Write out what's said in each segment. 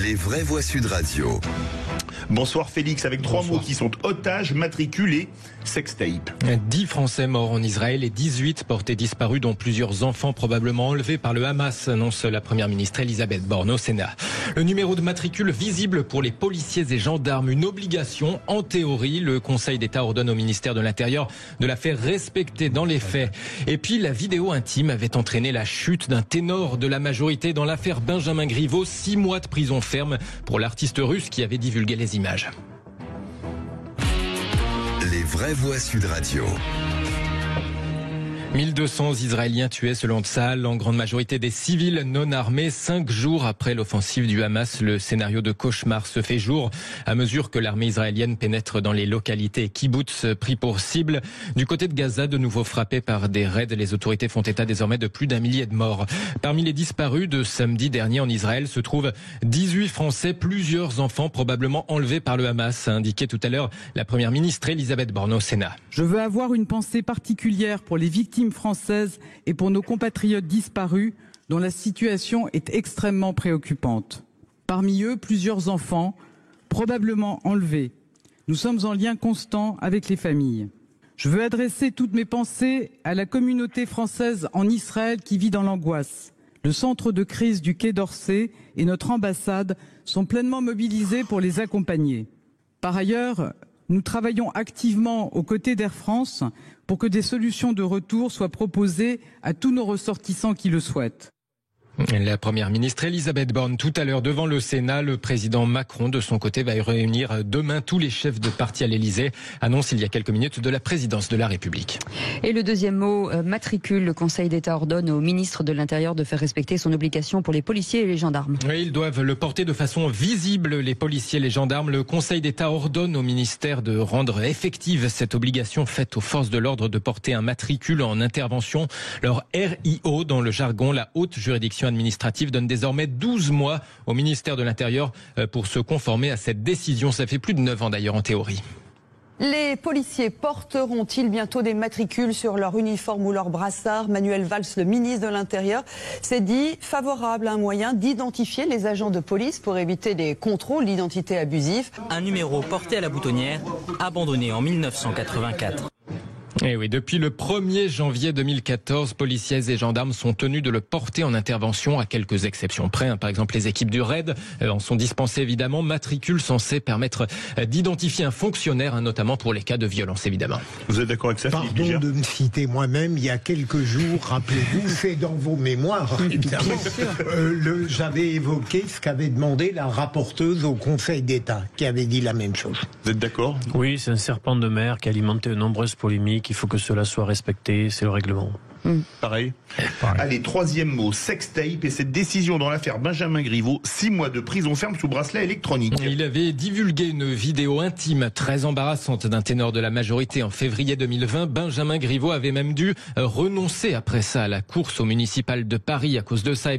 Les vraies voix Sud Radio. Bonsoir Félix, avec trois mots qui sont otages, matriculés, sextape. 10 Français morts en Israël et 18 portés disparus, dont plusieurs enfants probablement enlevés par le Hamas, annonce la première ministre Elisabeth Borne au Sénat. Le numéro de matricule visible pour les policiers et gendarmes, une obligation en théorie. Le Conseil d'État ordonne au ministère de l'Intérieur de la faire respecter dans les faits. Et puis la vidéo intime avait entraîné la chute d'un ténor de la majorité dans l'affaire Benjamin Griveaux. 6 mois de prison ferme pour l'artiste russe qui avait divulgué les images. Les vraies voix Sud Radio. 1200 Israéliens tués selon Tsahal, en grande majorité des civils non armés. 5 jours après l'offensive du Hamas, le scénario de cauchemar se fait jour à mesure que l'armée israélienne pénètre dans les localités kibbutz pris pour cible. Du côté de Gaza, de nouveau frappé par des raids, les autorités font état désormais de plus d'1 millier de morts. Parmi les disparus de samedi dernier en Israël se trouvent 18 Français, plusieurs enfants probablement enlevés par le Hamas, a indiqué tout à l'heure la première ministre Elisabeth Borne au Sénat. Je veux avoir une pensée particulière pour les victimes françaises et pour nos compatriotes disparus dont la situation est extrêmement préoccupante. Parmi eux, plusieurs enfants, probablement enlevés. Nous sommes en lien constant avec les familles. Je veux adresser toutes mes pensées à la communauté française en Israël qui vit dans l'angoisse. Le centre de crise du Quai d'Orsay et notre ambassade sont pleinement mobilisés pour les accompagner. Par ailleurs, nous travaillons activement aux côtés d'Air France pour que des solutions de retour soient proposées à tous nos ressortissants qui le souhaitent. La première ministre Elisabeth Borne tout à l'heure devant le Sénat. Le président Macron de son côté va réunir demain tous les chefs de parti à l'Elysée. Annonce il y a quelques minutes de la présidence de la République. Et le deuxième mot, matricule. Le Conseil d'État ordonne au ministre de l'Intérieur de faire respecter son obligation pour les policiers et les gendarmes. Oui, ils doivent le porter de façon visible, les policiers et les gendarmes. Le Conseil d'État ordonne au ministère de rendre effective cette obligation faite aux forces de l'ordre de porter un matricule en intervention. Leur RIO, dans le jargon, la haute juridiction administrative, donne désormais 12 mois au ministère de l'Intérieur pour se conformer à cette décision. Ça fait plus de 9 ans d'ailleurs en théorie. Les policiers porteront-ils bientôt des matricules sur leur uniforme ou leur brassard? Manuel Valls, le ministre de l'Intérieur, s'est dit favorable à un moyen d'identifier les agents de police pour éviter des contrôles d'identité abusifs. Un numéro porté à la boutonnière, abandonné en 1984. Et oui, depuis le 1er janvier 2014, policiers et gendarmes sont tenus de le porter en intervention, à quelques exceptions près. Par exemple, les équipes du RAID en sont dispensées évidemment. Matricule censé permettre d'identifier un fonctionnaire, notamment pour les cas de violence évidemment. Vous êtes d'accord avec ça? Pardon de me citer moi-même, il y a quelques jours, rappelez-vous, c'est dans vos mémoires, j'avais évoqué ce qu'avait demandé la rapporteuse au Conseil d'État, qui avait dit la même chose. Vous êtes d'accord? Oui, c'est un serpent de mer qui a alimenté de nombreuses polémiques. Il faut que cela soit respecté, c'est le règlement. Pareil. Allez, troisième mot, sextape et cette décision dans l'affaire Benjamin Griveaux, 6 mois de prison ferme sous bracelet électronique. Il avait divulgué une vidéo intime très embarrassante d'un ténor de la majorité en février 2020. Benjamin Griveaux avait même dû renoncer après ça à la course au municipal de Paris. À cause de ça,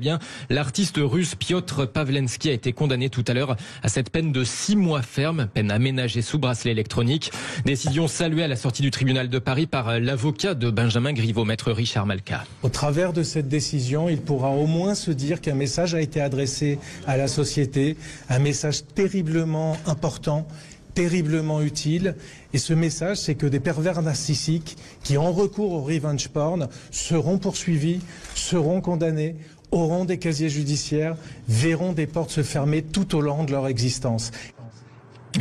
l'artiste russe Piotr Pawlenski a été condamné tout à l'heure à cette peine de 6 mois ferme, peine aménagée sous bracelet électronique. Décision saluée à la sortie du tribunal de Paris par l'avocat de Benjamin Griveaux, maître Richard Malka. Au travers de cette décision, il pourra au moins se dire qu'un message a été adressé à la société, un message terriblement important, terriblement utile. Et ce message, c'est que des pervers narcissiques qui ont recours au revenge porn seront poursuivis, seront condamnés, auront des casiers judiciaires, verront des portes se fermer tout au long de leur existence.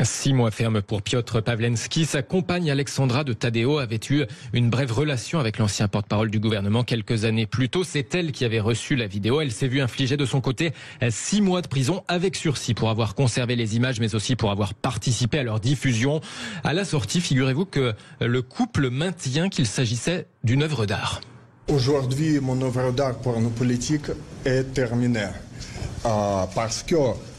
6 mois ferme pour Piotr Pawlenski. Sa compagne Alexandra de Tadeo avait eu une brève relation avec l'ancien porte-parole du gouvernement quelques années plus tôt. C'est elle qui avait reçu la vidéo. Elle s'est vue infliger de son côté 6 mois de prison avec sursis pour avoir conservé les images, mais aussi pour avoir participé à leur diffusion. À la sortie, figurez-vous que le couple maintient qu'il s'agissait d'une œuvre d'art. Aujourd'hui, mon œuvre d'art pornopolitique est terminée parce que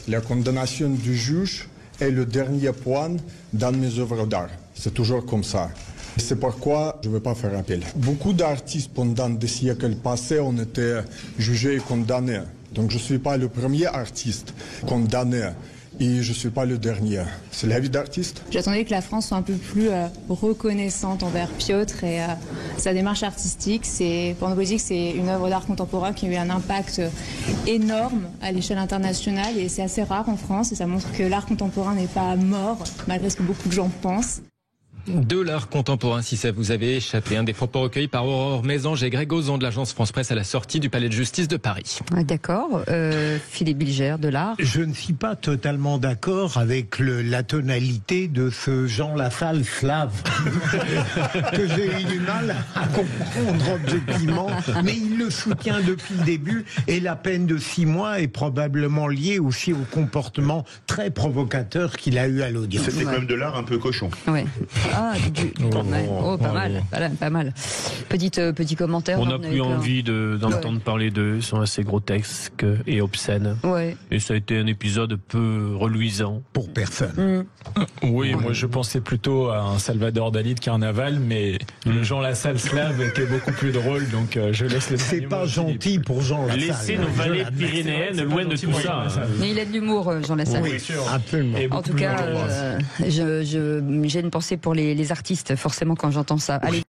la condamnation du juge est le dernier point dans mes œuvres d'art. C'est toujours comme ça. C'est pourquoi je ne veux pas faire appel. Beaucoup d'artistes pendant des siècles passés ont été jugés et condamnés. Donc je ne suis pas le premier artiste condamné. et je ne suis pas le dernier. C'est la vie d'artiste. J'attendais que la France soit un peu plus reconnaissante envers Piotr et sa démarche artistique. Pour nos politiques, c'est une œuvre d'art contemporain qui a eu un impact énorme à l'échelle internationale et c'est assez rare en France et ça montre que l'art contemporain n'est pas mort, malgré ce que beaucoup de gens pensent. De l'art contemporain, si ça vous avait échappé, un des propos recueillis par Aurore Mésange et Greg Ozon de l'agence France Presse à la sortie du Palais de Justice de Paris. D'accord. Philippe Bilger, de l'art. Je ne suis pas totalement d'accord avec la tonalité de ce Jean Lassalle slave que j'ai eu du mal à comprendre objectivement, mais il le soutient depuis le début et la peine de 6 mois est probablement liée aussi au comportement très provocateur qu'il a eu à l'audience. C'était quand même de l'art un peu cochon. Ouais. Ah, pas mal. Pas mal. Petit commentaire. On n'a plus envie d'entendre parler d'eux. Ils sont assez grotesques et obscènes. Ouais. Et ça a été un épisode peu reluisant. Pour personne. Oui, moi je pensais plutôt à un Salvador Dali de Carnaval, mais le Jean Lassalle slave était beaucoup plus drôle, donc je laisse le. C'est pas gentil pour Jean Lassalle. Laissez nos vallées pyrénéennes loin de tout ça. Mais il a de l'humour, Jean Lassalle. Oui, absolument. En tout cas, j'ai une pensée pour les artistes, forcément, quand j'entends ça. Allez.